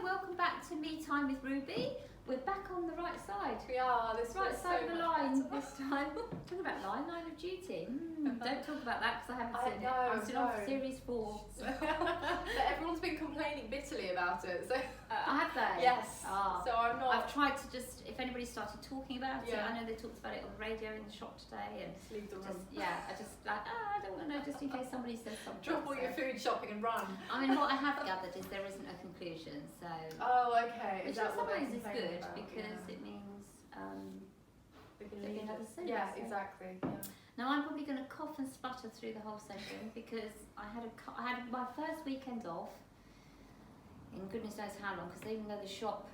welcome back to Me Time with Ruby. We're back on the right side. We are, this right side of the line better. this time. Talking about line of duty. Don't talk about that because I haven't seen it. I'm still on series 4. But everyone's been complaining bitterly about it. So have they? Yes. So I'm not. I've tried to just, if anybody started talking about it, Yeah. I know they talked about it on the radio in the shop today, and Just leave the room. I just like, I don't want to know, just in case somebody says something. Drop all your food shopping and run. I mean, what I have gathered is there isn't a conclusion, so. Oh, okay. Which Is that in what some they're ways is complaining good about? because Yeah. it means We can there'll be leave another it. series. Yeah, so. exactly. Yeah. Now I'm probably going to cough and sputter through the whole session because I had my first weekend off in goodness knows how long, because even though the shop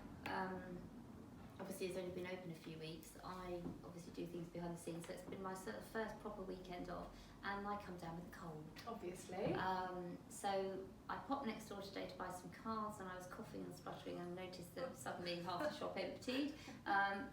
obviously has only been open a few weeks, I obviously do things behind the scenes, so it's been my sort of first proper weekend off, and I come down with a cold. Obviously. So I popped next door today to buy some cards, and I was coughing and sputtering and noticed that suddenly half the shop emptied.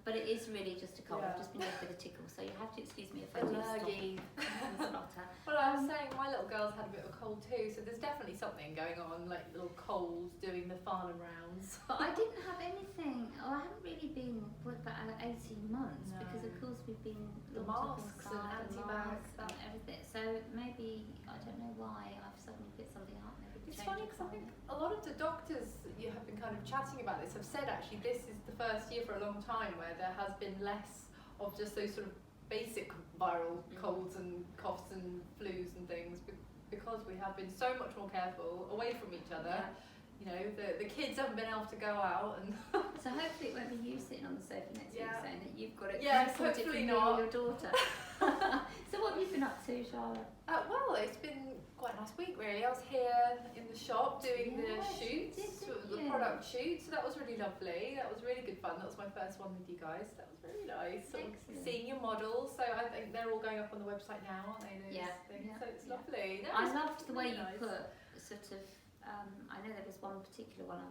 But it is really just a cold. Yeah. I've just been left with a tickle, so you have to excuse me if I do stop Lurgy. and splutter. Well, I was saying my little girl's had a bit of a cold too, so there's definitely something going on, like little colds doing the farnham rounds. But I didn't have anything. I haven't really been for about 18 months No. because of course we've been The locked up masks inside, and the anti-bags masks and everything. So maybe I don't know why I've suddenly picked something up. Maybe It's change funny of because I think climate. a lot of the doctors you have been kind of chatting about this have said actually this is the first year for a long time where there has been less of just those sort of basic viral colds and coughs and flus and things because we have been so much more careful away from each other. Yeah. You know, the kids haven't been able to go out and So hopefully it won't be you sitting on the sofa next week Yeah. saying that you've got it. Yes, sorted for hopefully you not. and your daughter. So what have you been up to, Charlotte? well, it's been quite a nice week really. I was here in the shop doing the Yes, you shoots, did, didn't the you? product shoot, so that was really lovely. That was really good fun. That was my first one with you guys. That was really nice. Sort of Excellent. seeing your models. So I think they're all going up on the website now, aren't they? Those Yeah, things? yeah, So it's yeah. lovely. No, I it's loved the way really you nice. put sort of, I know there was one particular one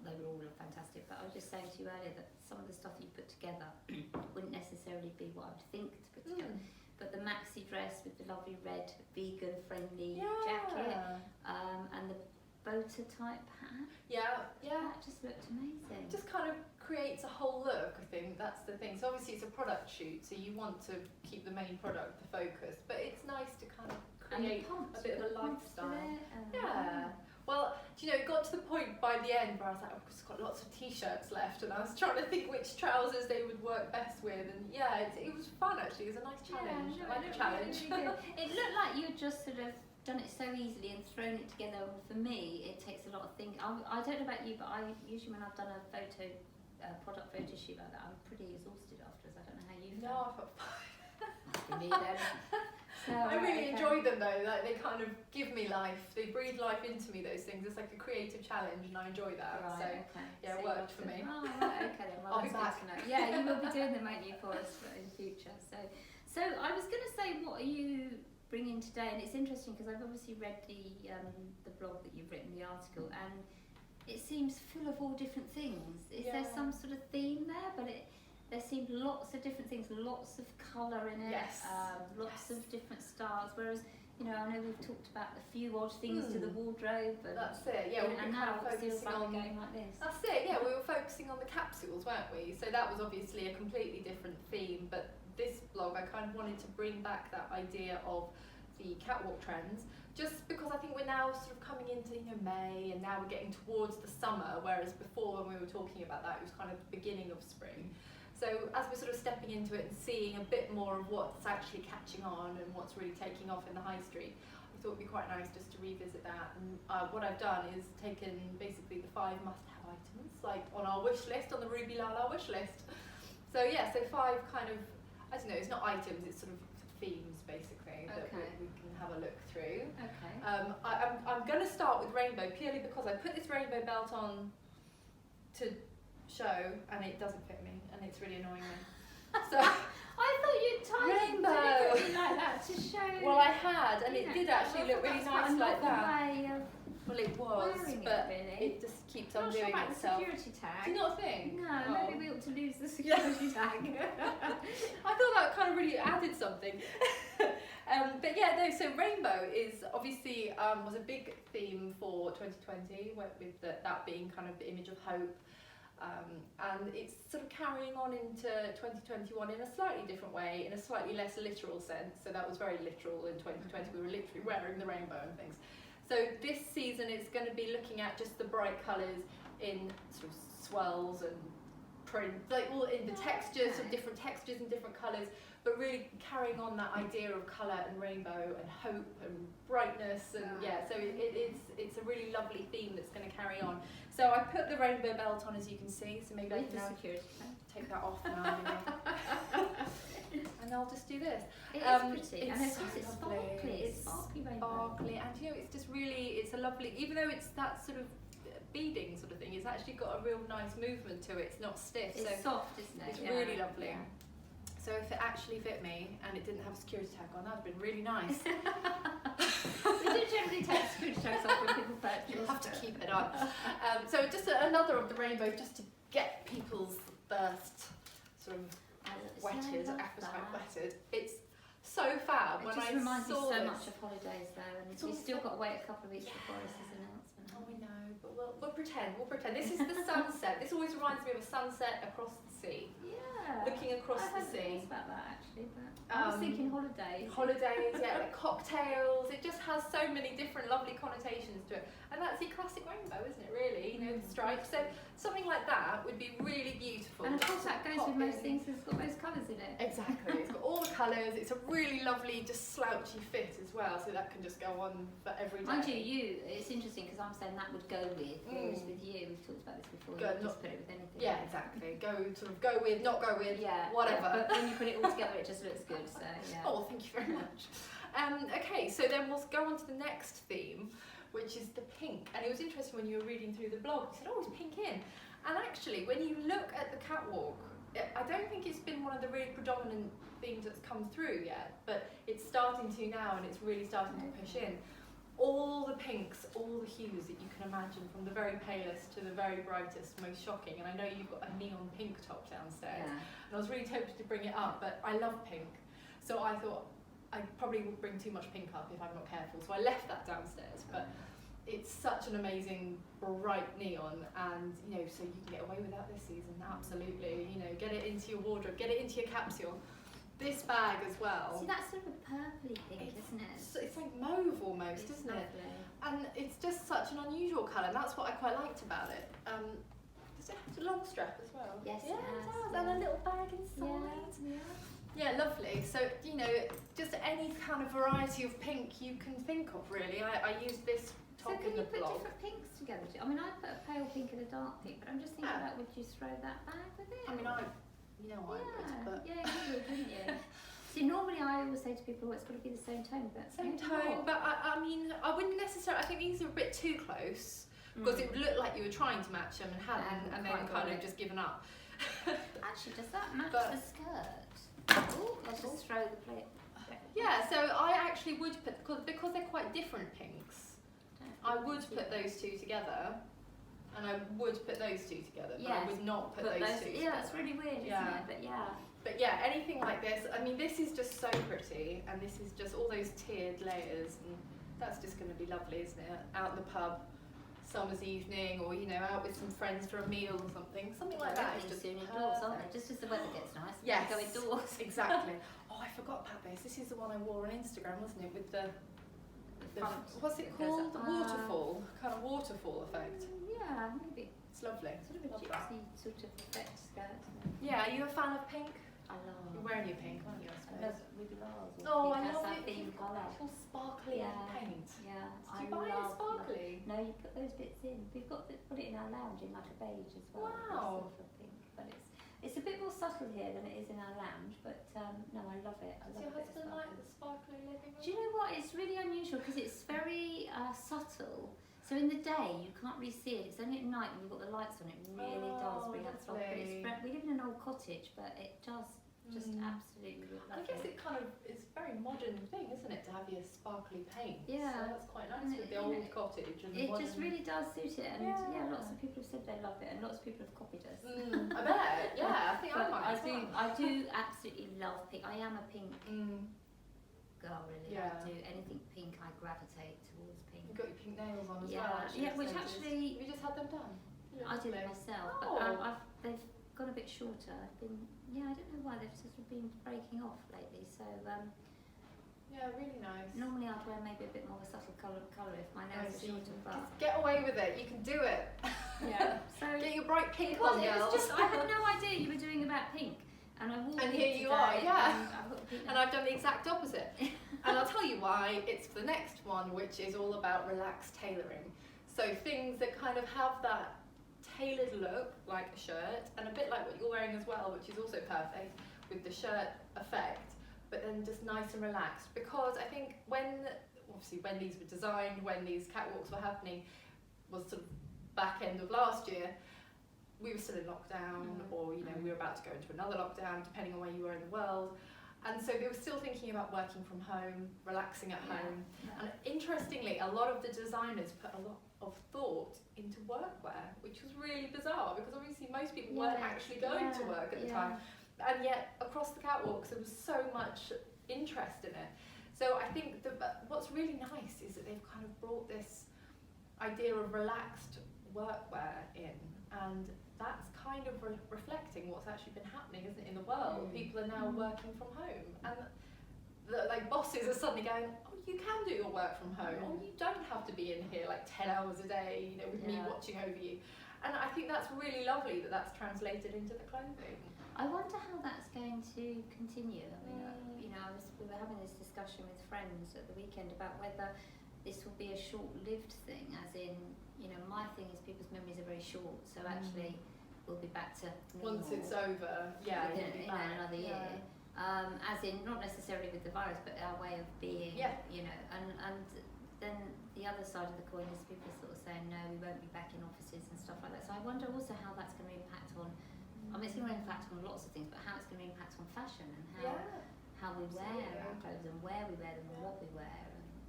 they were all fantastic, but I was just saying to you earlier that some of the stuff you put together wouldn't necessarily be what I would think to put together. But the maxi dress with the lovely red vegan friendly jacket and the boater type hat, Yeah, yeah. that just looked amazing. Just kind of creates a whole look, I think that's the thing. So obviously it's a product shoot, so you want to keep the main product the focus, but it's nice to kind of And the create pumps, a bit of a the pumps with lifestyle. it and- Yeah. Well, do you know, it got to the point by the end where I was like, I've just got lots of t-shirts left, and I was trying to think which trousers they would work best with, and yeah, it was fun actually. It was a nice challenge. Yeah, I like it a looked challenge. really good. It looked like you'd just sort of done it so easily and thrown it together. For me, it takes a lot of thinking. I don't know about you, but I usually when I've done a product photo shoot like that, I'm pretty exhausted afterwards. I don't know how you feel. No, I felt Must be me then. So, I really okay. enjoyed them though. Like they kind of give me life. They breathe life into me. Those things. It's like a creative challenge, and I enjoy that. Right, So okay. yeah, it So worked you for got me. to- Oh, right, okay then. Well, I'll be that's good to know. Yeah, you will be doing them, won't you, for us in the future. So I was going to say, what are you bringing today? And it's interesting because I've obviously read the blog that you've written, the article, and it seems full of all different things. Is there Yeah. some sort of theme there? But there seemed lots of different things, lots of colour in it, Yes. lots of different styles. Whereas, you know, I know we've talked about a few odd things to the wardrobe, and, That's it. Yeah, we've been and kind now of it feels focusing like on. we're going like this. That's it. Yeah, we were focusing on the capsules, weren't we? So that was obviously a completely different theme. But this blog, I kind of wanted to bring back that idea of the catwalk trends, just because I think we're now sort of coming into May, and now we're getting towards the summer. Whereas before, when we were talking about that, it was kind of the beginning of spring. So as we're sort of stepping into it and seeing a bit more of what's actually catching on and what's really taking off in the high street, I thought it'd be quite nice just to revisit that. And what I've done is taken basically the 5 must-have items, like on our wish list, on the Ruby Lala wish list. So yeah, so 5 kind of, I don't know, it's not items, it's sort of themes basically that we can have a look through. Okay. I'm going to start with rainbow purely because I put this rainbow belt on to show and it doesn't fit me and it's really annoying me. So I thought you'd tied it Rainbow. deliberately like that to show. well, I had, and you it know, did actually look really that's quite nice a like novel that. way of Well, it was, wearing but really. it just keeps I'm not sure undoing about the itself. security tag. Do you not think? No, Oh. maybe we ought to lose the security tag. I thought that kind of really added something. But yeah, no, so rainbow is obviously was a big theme for 2020, with that being kind of the image of hope. And it's sort of carrying on into 2021 in a slightly different way, in a slightly less literal sense. So that was very literal in 2020, we were literally wearing the rainbow and things. So this season is going to be looking at just the bright colours in sort of swirls and print, like all in the textures, of different textures and different colours, but really carrying on that idea of colour and rainbow and hope and brightness, and so it's a really lovely theme that's going to carry on. So I put the rainbow belt on, as you can see, so maybe I can now take that off now. And I'll just do this. It is pretty, and of course it's sparkly. It's sparkly rainbow. Sparkly, and you know, it's just really, it's a lovely, even though it's that sort of beading sort of thing, it's actually got a real nice movement to it. It's not stiff. It's so soft, isn't it? It's really lovely. Yeah. So if it actually fit me and it didn't have a security tag on, that would have been really nice. We do generally take security tags off when people purchase. You have to keep it on. So just another of the rainbows, just to get people's thirst sort of wetted, appetite wetted. It's so fab. It just reminds me so much of holidays though, and we've still got to wait a couple of weeks before it's his announcement. Oh, we know, but we'll pretend. This is the sunset. This always reminds me of a sunset across the sea. Yeah. Looking across the sea. About that actually, but I was thinking holidays. Holidays, yeah, like cocktails. It just has so many different lovely connotations to it, and that's the classic rainbow, isn't it? Really, you know, the stripes. So something like that would be really beautiful. And of course, that goes with most things. It's got most colours in it. Exactly. It's got all the colours. It's a really lovely, just slouchy fit as well, so that can just go on for every day. Mind you, it's interesting because I'm saying that would go with, whereas with you, we've talked about this before. You just put it with anything. Yeah, exactly. Go with, not go with, whatever. Yeah, but when you put it all together, it just looks good. So yeah. Oh, thank you very much. Okay, so then we'll go on to the next theme, which is the pink. And it was interesting when you were reading through the blog, you said, oh, it's pink in. And actually, when you look at the catwalk, I don't think it's been one of the really predominant themes that's come through yet, but it's starting to now, and it's really starting to push in. All the pinks, all the hues that you can imagine, from the very palest to the very brightest, most shocking. And I know you've got a neon pink top downstairs, and I was really tempted to bring it up, but I love pink. So I thought I probably would bring too much pink up if I'm not careful, so I left that downstairs. But it's such an amazing bright neon, and you know, so you can get away with that this season, absolutely. You know, get it into your wardrobe, get it into your capsule. This bag as well. See, that's sort of a purpley pink, isn't it? It's like mauve almost, isn't lovely. it? And it's just such an unusual colour, and that's what I quite liked about it. Does it have a long strap as well? Yes, yeah, it does. And a little bag inside. Yeah, lovely. So, you know, just any kind of variety of pink you can think of, really. I used this top in the blog. So can you put different pinks together? I mean, I put a pale pink and a dark pink, but I'm just thinking about, would you throw that bag with it? I mean, you know I would, but... Yeah, you would, wouldn't you? See, normally I always say to people, it's got to be the same tone, but... Same tone, but I mean, I wouldn't necessarily... I think these are a bit too close, because it would look like you were trying to match them and hadn't, and then kind of just given up. Actually, does that match the skirt? Oh, let's just throw the plate. Yeah, so I actually would put, because they're quite different pinks, I would put those two together. And I would put those two together, but I would not put those two together. Yeah, that's really weird, isn't it? But yeah, anything like this, I mean, this is just so pretty, and this is just all those tiered layers, and that's just going to be lovely, isn't it? Out in the pub, summer's evening, or, you know, out with some friends for a meal or something like that. It's just soon indoors, aren't they? Just as the weather gets nice, go indoors. Exactly. Oh, I forgot about this. This is the one I wore on Instagram, wasn't it? With the what's it called? The waterfall, kind of waterfall effect. Yeah, maybe. It's lovely. Sort of a gypsy sort of effect skirt. Yeah, are you a fan of pink? I love. You're wearing your pink, aren't you? I suppose. I love Ruby Laws. Oh, I love that it. theme colour. Sparkly paint. Yeah. Did you buy it sparkly? No, you put those bits in. We've got to put it in our lounge in like a beige as well. Wow. Sort of pink, but it's a bit more subtle here than it is in our lounge. But no, I love it. Does your husband like the sparkly living room? Do you know what? It's really unusual because it's very subtle. So in the day you can't really see it. It's only at night when you've got the lights on. It really does bring out the sparkle. But we live in an old cottage, but it does just absolutely love I guess it kind of it's a very modern thing, isn't it, to have your sparkly paint? Yeah, so that's quite nice with the old cottage. And it just really does suit it, and lots of people have said they love it, and lots of people have copied us. I bet. Yeah, I think I might. I do absolutely love pink. I am a pink girl really. Yeah. I do anything pink, I gravitate towards pink. You've got your pink nails on as Yeah, well. Actually, yeah, which I've noticed. actually Have you just had them done? I did it myself, Oh. but they've got a bit shorter. I don't know why they've sort of been breaking off lately. So Yeah, really nice. normally I'd wear maybe a bit more of a subtle colour if my nails are shorter, but Just get away with it. You can do it. yeah. So Get your bright pink it was, on, it girls. was just I had no idea you were doing about pink, and I walked And in here you today are, yeah. And I've got the pink And nails. I've done the exact opposite. And I'll tell you why. It's the next one, which is all about relaxed tailoring. So things that kind of have that tailored look, like a shirt, and a bit like what you're wearing as well, which is also perfect with the shirt effect, but then just nice and relaxed. Because I think when these were designed, when these catwalks were happening, was sort of back end of last year, we were still in lockdown, or you know, we were about to go into another lockdown, depending on where you were in the world. And so they were still thinking about working from home, relaxing at home. Yeah. And interestingly, a lot of the designers put a lot of thought into workwear, which was really bizarre because obviously most people weren't actually going to work at the time. And yet across the catwalks there was so much interest in it. So I think what's really nice is that they've kind of brought this idea of relaxed workwear in, and that's kind of reflecting what's actually been happening, isn't it, in the world. People are now working from home, and like bosses are suddenly going, oh, you can do your work from home, or you don't have to be in here like 10 hours a day, you know, with me watching over you. And I think that's really lovely that that's translated into the clothing. I wonder how that's going to continue. I mean, you know, we were having this discussion with friends at the weekend about whether this will be a short-lived thing, as in, you know, my thing is people's memories are very short, so actually we'll be back to normal. Once it's over, within, another year. As in, not necessarily with the virus, but our way of being, you know, and then the other side of the coin is people sort of saying, no, we won't be back in offices and stuff like that. So I wonder also how that's going to impact on, I mean, it's going to impact on lots of things, but how it's going to impact on fashion and how we wear our clothes and where we wear them and what we wear.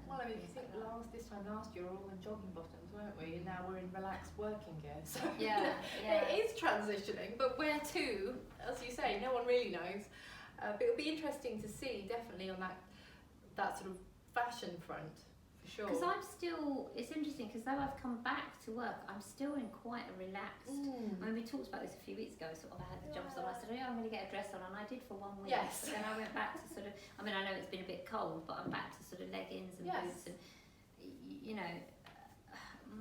Well, I mean, if you think this time last year we were all in jogging bottoms, weren't we? And now we're in relaxed working gear. So it is transitioning, but where to, as you say, no one really knows. But it'll be interesting to see, definitely, on that sort of fashion front, for sure. Because I'm still, it's interesting, because though I've come back to work, I'm still in quite a relaxed, I mean, we talked about this a few weeks ago, sort of, I had the jumps on, I said, oh, I'm going to get a dress on, and I did for 1 week. Yes. But then I went back to sort of, I mean, I know it's been a bit cold, but I'm back to sort of leggings and boots and, you know,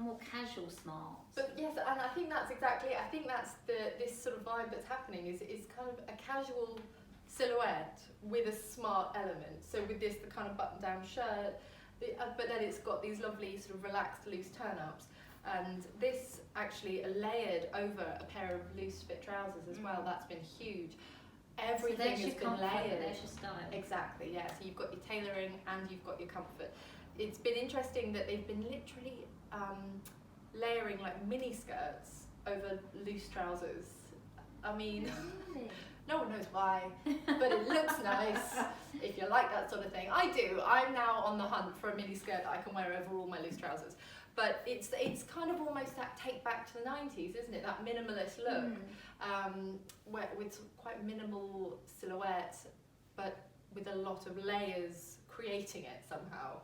more casual smart. But yes, and I think that's this sort of vibe that's happening is kind of a casual silhouette with a smart element. So with this, the kind of button-down shirt, but then it's got these lovely sort of relaxed, loose turn-ups. And this actually layered over a pair of loose fit trousers as well. That's been huge. Everything has been layered. There's your style. Exactly, yeah. So you've got your tailoring and you've got your comfort. It's been interesting that they've been literally layering like mini skirts over loose trousers. I mean, no one knows why, but it looks nice if you like that sort of thing. I do. I'm now on the hunt for a mini skirt that I can wear over all my loose trousers. But it's kind of almost that take back to the 90s, isn't it? That minimalist look, with quite minimal silhouette, but with a lot of layers creating it somehow.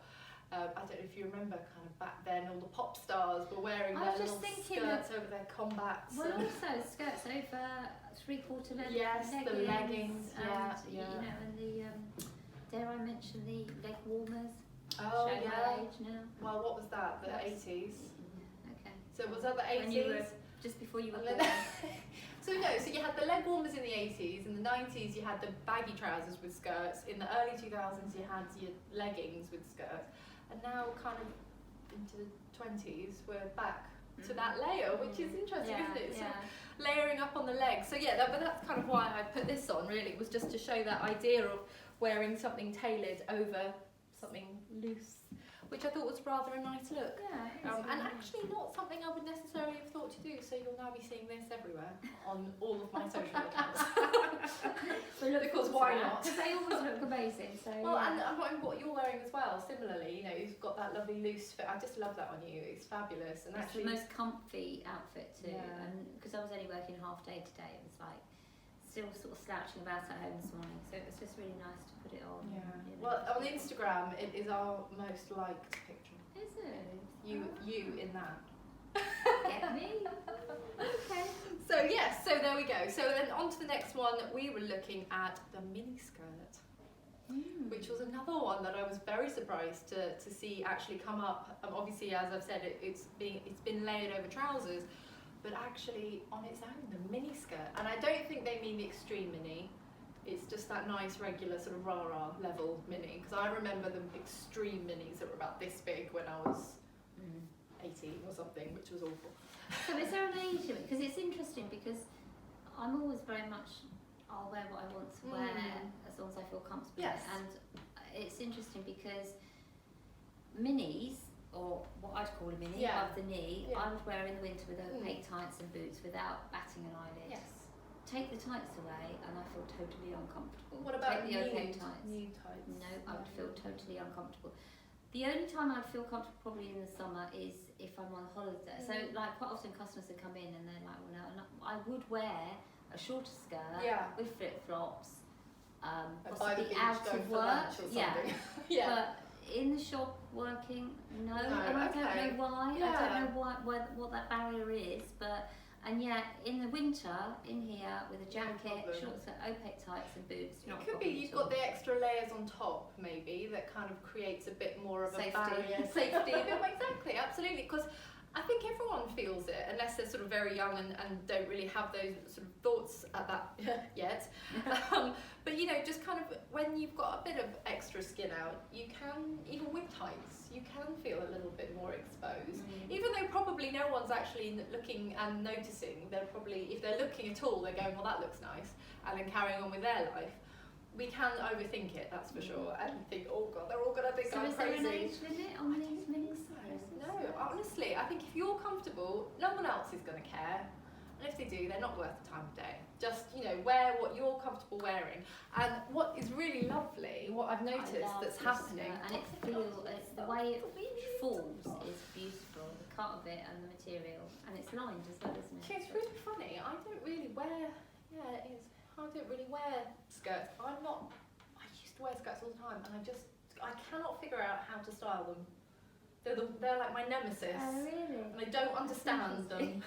I don't know if you remember kind of back then, all the pop stars were wearing their little skirts over their combats. Well, also skirts over three-quarter leggings. Yes, the leggings, and, you know, and the, dare I mention the leg warmers? Oh, Showing my age now. Well, what was that? The 80s? Okay. So was that the 80s? When you were, just before you were born. So you had the leg warmers in the 80s, in the 90s you had the baggy trousers with skirts, in the early 2000s you had your leggings with skirts, and now kind of into the 20s we're back to that layer, which is interesting, isn't it? So layering up on the legs. So but that's kind of why I put this on, really. It was just to show that idea of wearing something tailored over something loose, which I thought was rather a nice look. And actually not something I would necessarily have thought to do, so you'll now be seeing this everywhere on all of my social accounts. Because why not? Because they always look amazing. So well, and what you're wearing as well, similarly, you know, you've got that lovely loose fit. I just love that on you. It's fabulous. And it's actually the most comfy outfit too. And because I was only working half day today, it was like still sort of slouching about at home this morning, so it was just really nice to put it on. Yeah. You know. Well, on Instagram, it is our most liked picture. Is it? You in that. Get me? Okay. So yes, so there we go. So then on to the next one. We were looking at the mini skirt, which was another one that I was very surprised to see actually come up. Obviously, as I've said, it's been layered over trousers, but actually on its own, the mini skirt. And I don't think they mean the extreme mini. It's just that nice regular sort of rah-rah level mini, because I remember the extreme minis that were about this big when I was 18 or something, which was awful. So is there an age limit? Because it's interesting, because I'm always very much, I'll wear what I want to wear as long as I feel comfortable. Yes. And it's interesting because minis, or what I'd call a mini, above the knee, I would wear in the winter with opaque tights and boots without batting an eyelid. Yes. Take the tights away and I feel totally uncomfortable. What about Take the opaque tights? nude tights? No, I would feel totally uncomfortable. The only time I'd feel comfortable probably in the summer is if I'm on holiday. So like quite often customers would come in and they're like, well no, and I would wear a shorter skirt with flip-flops, possibly out of work. But in the shop working, no, and I don't know why. I don't know what that barrier is, but. And yet, in the winter, in here with a jacket, short skirt, opaque tights and boots. It could be you've got the extra layers on top, maybe, that kind of creates a bit more of a barrier. Safety. Exactly, absolutely. Because I think everyone feels it, unless they're sort of very young and don't really have those sort of thoughts at that yet. But you know, just kind of when you've got a bit of extra skin out, you can, even with tights, you can feel a little bit more exposed. Even though probably no one's actually looking and noticing, they're probably, if they're looking at all, they're going, well, that looks nice, and then carrying on with their life. We can overthink it, that's for sure, and think, oh God, they're all going to think I'm crazy. So is there an age limit on these minis? No, honestly, I think if you're comfortable, no one else is going to care. And if they do, they're not worth the time of day. Just, you know, wear what you're comfortable wearing. And what is really lovely, what I've noticed that's happening. And it's the way it falls is beautiful, the cut of it and the material. And it's lined as well, isn't it? It's really funny. I don't really wear, I don't really wear skirts. I used to wear skirts all the time, and I cannot figure out how to style them. They're like my nemesis. Oh, really? And I don't understand them.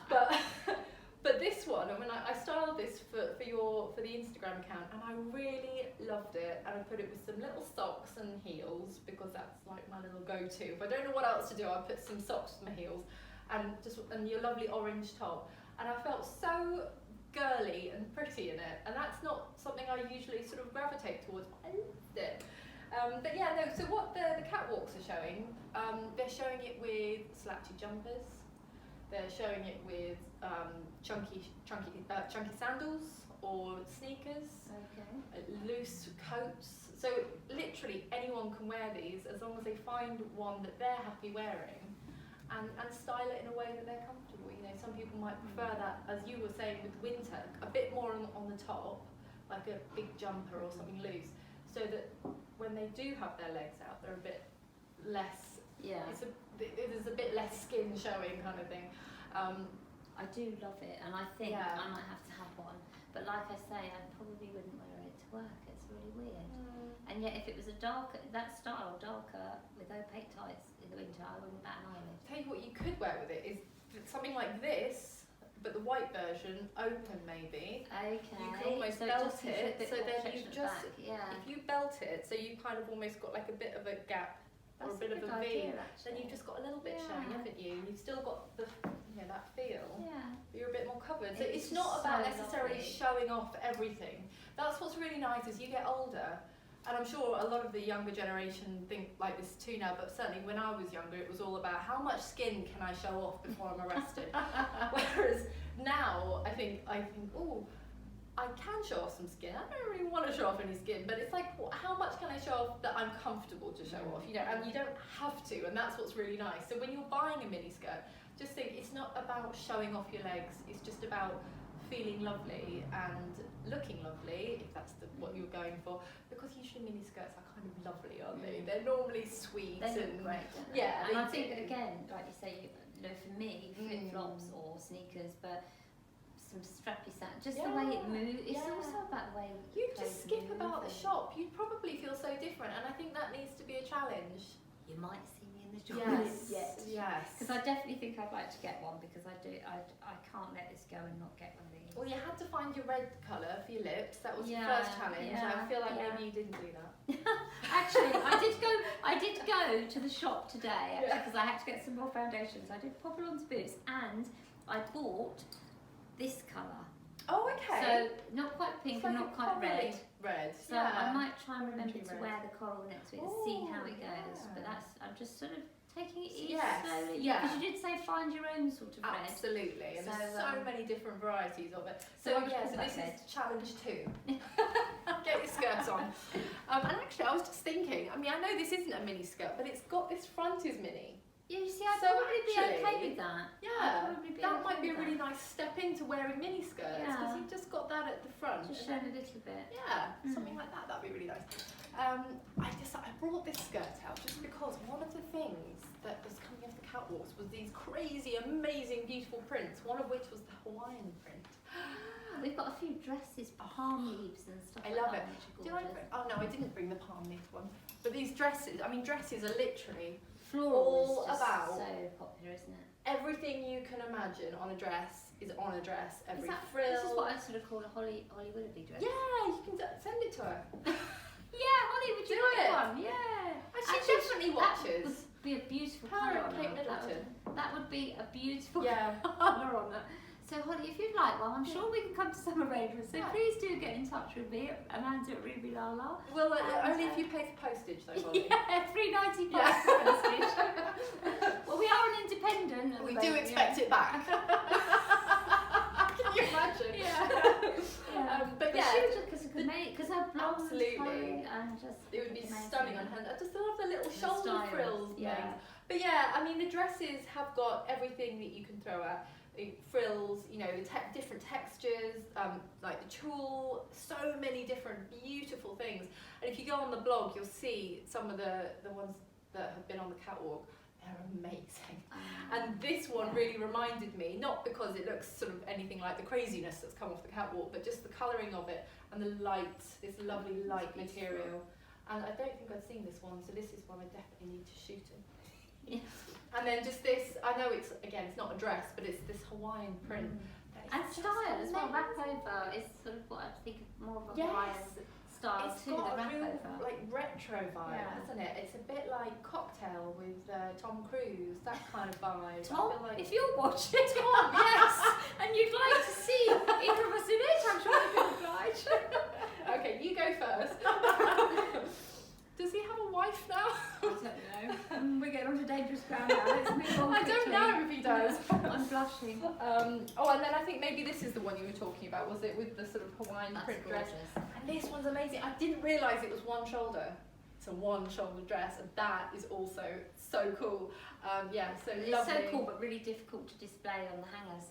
But this one, I mean, I styled this for the Instagram account, and I really loved it. And I put it with some little socks and heels, because that's like my little go-to. If I don't know what else to do, I put some socks with my heels, and your lovely orange top. And I felt so girly and pretty in it, and that's not something I usually sort of gravitate towards, but I loved it. But yeah, no, so what the catwalks are showing, they're showing it with slouchy jumpers, they're showing it with chunky sandals or sneakers, loose coats. So literally anyone can wear these as long as they find one that they're happy wearing and style it in a way that they're comfortable. You know, some people might prefer that, as you were saying with winter, a bit more on the top, like a big jumper or something loose, so that when they do have their legs out, they're a bit less, there's a bit less skin showing kind of thing. I do love it, and I think I might have to have one, but like I say, I probably wouldn't wear it to work. It's really weird. And yet if it was darker with opaque tights in the winter, I wouldn't bat an eyelid. Tell you what you could wear with it is something like this, but the white version, open maybe. Okay. You can almost belt it, so then you just, if you belt it, so you kind of almost got like a bit of a gap, or a bit of a V, then you've just got a little bit showing, haven't you? You've still got the, that feel. Yeah. But you're a bit more covered. So it's not about necessarily showing off everything. That's what's really nice as you get older. And I'm sure a lot of the younger generation think like this too now, but certainly when I was younger, it was all about how much skin can I show off before I'm arrested. Whereas now, I think, oh, I can show off some skin. I don't really want to show off any skin, but it's like, how much can I show off that I'm comfortable to show off? You know, and you don't have to, and that's what's really nice. So when you're buying a mini skirt, just think it's not about showing off your legs. It's just about feeling lovely and looking lovely, if that's what you're going for, because usually mini skirts are kind of lovely, aren't they? They're normally sweet. They look great, don't they? Yeah, and I think again, like you say, for me, flip-flops or sneakers, but some strappy sound, just the way it moves. It's also about the way you just skip about the and shop. You'd probably feel so different, and I think that needs to be a challenge. you might see me in the shop. Yes. Because I definitely think I'd like to get one, because I can't let this go and not get one of these. Well, you had to find your red colour for your lips. That was your Yeah, first challenge. yeah, I feel like yeah. maybe you didn't do that. Actually, I did go to the shop today, because I had to get some more foundations. I did pop along to Boots, and I bought this colour. Oh, okay. So not quite pink and not quite red. Red. So I might try and remember Orangey to red. wear the coral next week and see how it goes. But I'm just sort of taking it easy slowly. Yeah. Because you did say find your own sort of red. Absolutely, and there's So, so many different varieties of it. so So I'll so call this that is challenge 2. Get your skirts on. And actually, I was just thinking. I mean, I know this isn't a mini skirt, but it's got this front is mini. Yeah, you see, I'd So probably be okay actually, with that. Yeah, I'd probably be that okay might be a with really that. nice step into wearing mini skirts because Yeah. you've just got that at the front. Just and show then- a little bit. Yeah, something like that. That'd be really nice. I brought this skirt out just because one of the things that was coming off the catwalks was these crazy, amazing, beautiful prints. One of which was the Hawaiian print. We've got a few dresses, palm leaves and stuff I like love that, it. which are Did I gorgeous. bring? Oh no, I didn't bring the palm leaf one. But these dresses, I mean, dresses are literally Floral all is just about so popular, isn't it? everything you can imagine on a dress is on a dress. Every frill. This is what I sort of call a Holly Willoughby dress. Yeah, you can send it to her. Yeah, Holly, would you Do like it. one? Yeah. And she definitely That watches. would be a beautiful Her colour and on Kate her. Middleton. That would be a beautiful Yeah. colour on her. So Holly, if you'd like one, I'm sure we can come to some arrangements. So Yeah. please do get in touch with me, Amanda at Ruby Lala. Well, And, only if you pay for postage though, Holly. Yeah, $3.95 Yeah. for postage. Well, we are an independent. at the We do moment, expect it back. Can you imagine? Yeah. But yeah, she was just because her blonde Absolutely. colouring and just it would be amazing. stunning on her. I just love the little The shoulder styles, frills. yeah. Things. But yeah, I mean the dresses have got everything that you can throw at. Frills, you know, the different textures, like the tulle, so many different beautiful things. And if you go on the blog, you'll see some of the ones that have been on the catwalk. They're amazing. And this one really reminded me, not because it looks sort of anything like the craziness that's come off the catwalk, but just the colouring of it and the light, this lovely light material. And I don't think I'd seen this one, so this is one I definitely need to shoot in. Yeah. And then just this, I know it's not a dress, but it's this Hawaiian print. that is And just style as well. Wrap amazing. over is sort of what I think of more of a Yes. Hawaiian style It's too. got The a wrap real over. like retro vibe, Yeah. hasn't it? It's a bit like Cocktail with Tom Cruise, that kind of vibe. Tom, I feel like if you're watching, Tom, yes. and you'd like to see either of us in it, I'm sure we'd be obliged. Okay, you go first. Does he have a wife now? I don't know. We're getting onto dangerous ground now. Let's move on I don't quickly. know if he does. I'm blushing. Oh, and then I think maybe this is the one you were talking about, was it, with the sort of Hawaiian That's print dress? gorgeous. And this one's amazing. I didn't realise it was one shoulder. It's a one shoulder dress, and that is also so cool. Yeah, so It's lovely. so cool, but really difficult to display on the hangers.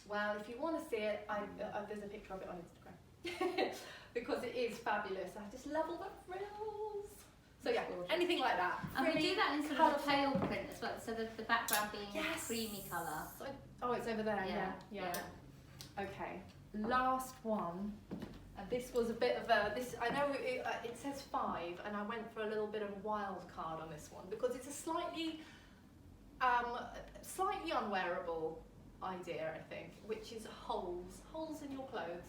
Well, if you want to see it, there's a picture of it on Instagram. Because it is fabulous. I just love all the frills. So yeah, Gorgeous. anything like that. And we Frilly, do that in sort of a colourful. pale print as well, so the background being Yes. a creamy colour. So, oh, it's over there. Yeah. Okay, last one. And this was a bit of a, I know it says 5, and I went for a little bit of a wild card on this one because it's a slightly unwearable idea, I think, which is holes in your clothes.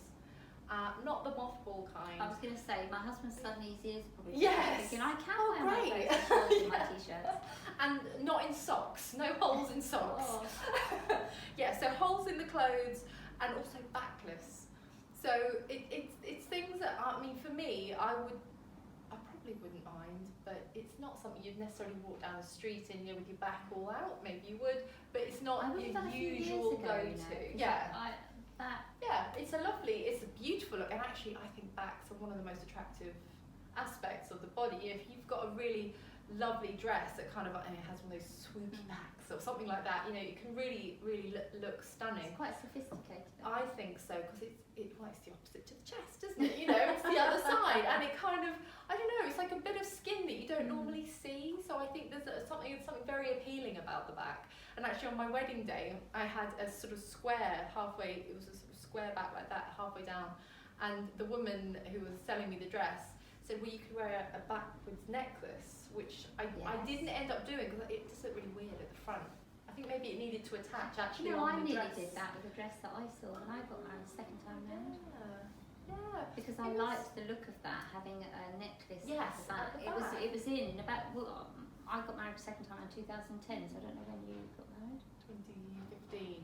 Not the mothball kind. I was going to say, my husband's suddenly his ears probably Yes. thinking, I can Oh, wear great. my clothes in my t-shirts. And not in socks, no holes in socks. Oh. Yeah, so holes in the clothes and also backless. So it's things that, I mean, for me, I probably wouldn't mind, but it's not something you'd necessarily walk down the street in, with your back all out. Maybe you would, but it's not I would your have done a few years usual ago, go-to. you know, Yeah. That Yeah, it's a beautiful look, and actually I think backs are one of the most attractive aspects of the body. If you've got a really lovely dress that kind of it has one of those swoopy backs or something like that, it can really look stunning. it's quite sophisticated. I think so, because it's the opposite to the chest, isn't it? It's the other side, and it kind of, I don't know, it's like a bit of skin that you don't normally see. So I think there's something very appealing about the back. And actually on my wedding day, I had a sort of square halfway, it was a sort of square back like that, halfway down. And the woman who was selling me the dress said, well, you could wear a backwards necklace, which I didn't end up doing because it just looked really weird at the front. I think maybe it needed to attach actually on the dress. I nearly did that with a dress that I saw when I got married second time round. Yeah. Because I liked the look of that, having a necklace Yes, at the back. at the back. It was in about, well, I got married second time in 2010, so I don't know when you got married. 2015,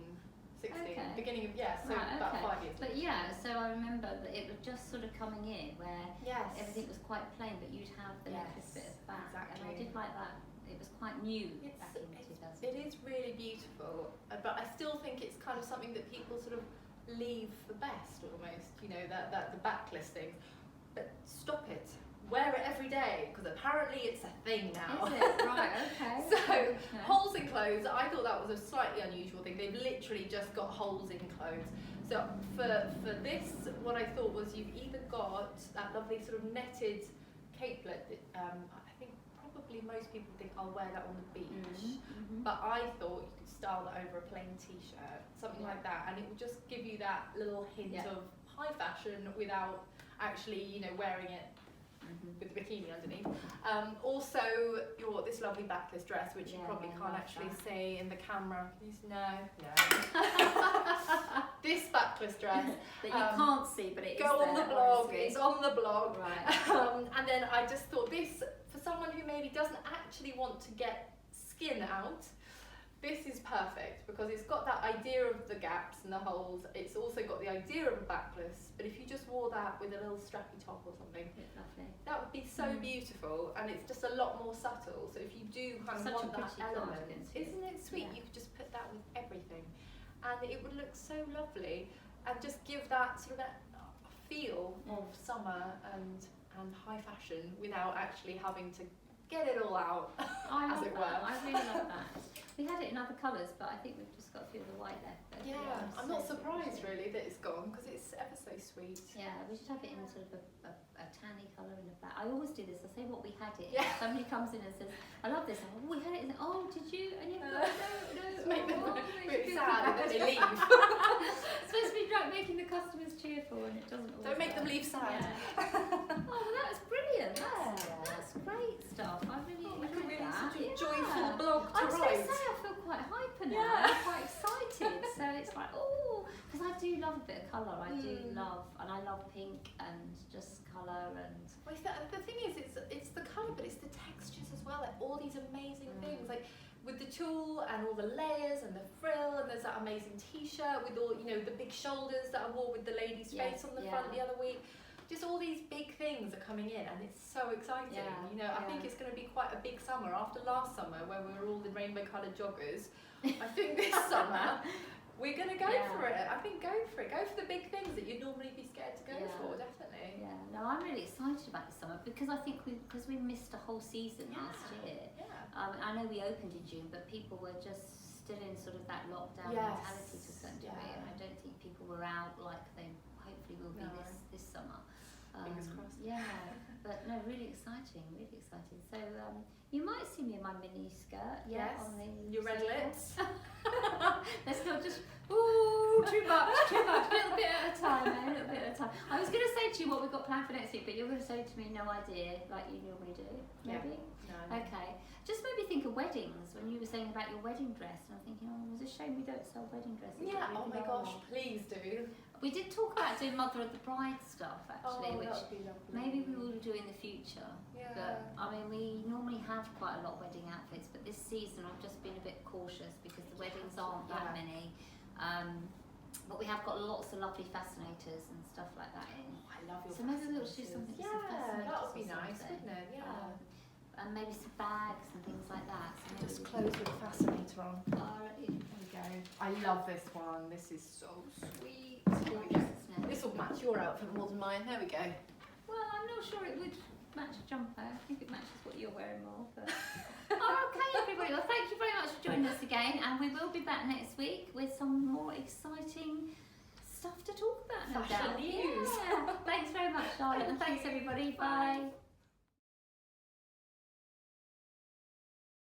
16, Okay. beginning of, so Right, about okay. 5 years. But yeah, so I remember that it was just sort of coming in where Yes. everything was quite plain, but you'd have the necklace bit at the back. Exactly. And I did like that. It was quite new It's, back in it 2010. is really beautiful, but I still think it's kind of something that people sort of leave for best almost, you know, that the backless thing. But stop it. Wear it every day, because apparently it's a thing now. Is it? Right, okay. So, holes in clothes, I thought that was a slightly unusual thing. They've literally just got holes in clothes. So for this, what I thought was you've either got that lovely sort of netted capelet that I think probably most people think I'll wear that on the beach. Mm-hmm. But I thought you could style that over a plain t-shirt, something like that, and it will just give you that little hint of high fashion without actually, you know, wearing it with the bikini underneath. Also, this lovely backless dress, which you probably can't actually see in the camera. Can you see? No. This backless dress that you can't see, but it is go on the there, blog. obviously. It's on the blog. Right. And then I just thought this, for someone who maybe doesn't actually want to get skin out, this is perfect because it's got that idea of the gaps and the holes. It's also got the idea of a backless, but if you just wore that with a little strappy top or something, that would be so beautiful, and it's just a lot more subtle. So if you do kind of want that element, isn't it sweet? You could just put that with everything, and it would look so lovely, and just give that sort of a feel of summer and high fashion without actually having to get it all out, as it were. I really love that. We had it in other colours, but I think we've just got a few of the white left. Yeah, I'm not surprised really that it's gone because it's ever so sweet. Yeah, we should have it in sort of a tanny colour in the back. I always do this. I say what we had it. Yeah. Somebody comes in and says, "I love this." Oh, we had it. And oh, did you? And you're like, no. Just make them really really sad and then they leave. It's supposed to be like making the customers cheerful, and it doesn't always. Don't make them leave sad. Yeah. Oh, well, that's brilliant. That's great stuff. I really enjoyed that. Such a joyful blog to I was going write. to say, I feel quite hyper now. I'm quite excited. So it's like, because I do love a bit of colour. I do love, and I love pink and just colour and. Well, the thing is, it's the colour, but it's the textures as well. Like all these amazing things, like with the tulle and all the layers and the frill, and there's that amazing T-shirt with all, you know, the big shoulders that I wore with the lady's face on the front the other week. Just all these big things are coming in, and it's so exciting. You know, I think it's going to be quite a big summer. After last summer, where we were all in rainbow-coloured joggers, I think this summer we're going to go for it. I think go for it. Go for the big things that you'd normally be scared to go for. Definitely. Yeah. No, I'm really excited about this summer because I think because we missed a whole season last year. Yeah. I know we opened in June, but people were just still in sort of that lockdown mentality to a certain degree, and I don't think people were out like they hopefully will be this summer. Fingers crossed. Yeah, but no, really exciting. So you might see me in my mini skirt. Yes. On the Your red lips. They're still just too much. A little bit at a time, a little bit at a time. I was going to say to you what we've got planned for next week, but you're going to say to me no idea, like you normally do. Maybe. No. Okay. Just made me think of weddings when you were saying about your wedding dress, and I'm thinking, it's a shame we don't sell wedding dresses. Yeah. Oh my gosh, please do. We did talk about doing mother of the bride stuff actually, which that would be lovely. maybe we will do in the future. Yeah. But I mean, we normally have quite a lot of wedding outfits, but this season I've just been a bit cautious because the weddings aren't that many. But we have got lots of lovely fascinators and stuff like that in. Oh, I love your So maybe we'll do something with some fascinators. That would be or nice, something. wouldn't it? Yeah. And maybe some bags and things like that. So maybe Just we close can- with a fascinator on. Alright. There we go. I love this one. This is so sweet. Gorgeous, isn't it? This will match your outfit more than mine. There we go. Well, I'm not sure it would match a jumper. I think it matches what you're wearing more. But okay, everybody. Well, thank you very much for joining us again, and we will be back next week with some more exciting stuff to talk about. No Fashion doubt. news. Yeah. Thanks very much, Charlotte, and thanks everybody. Bye.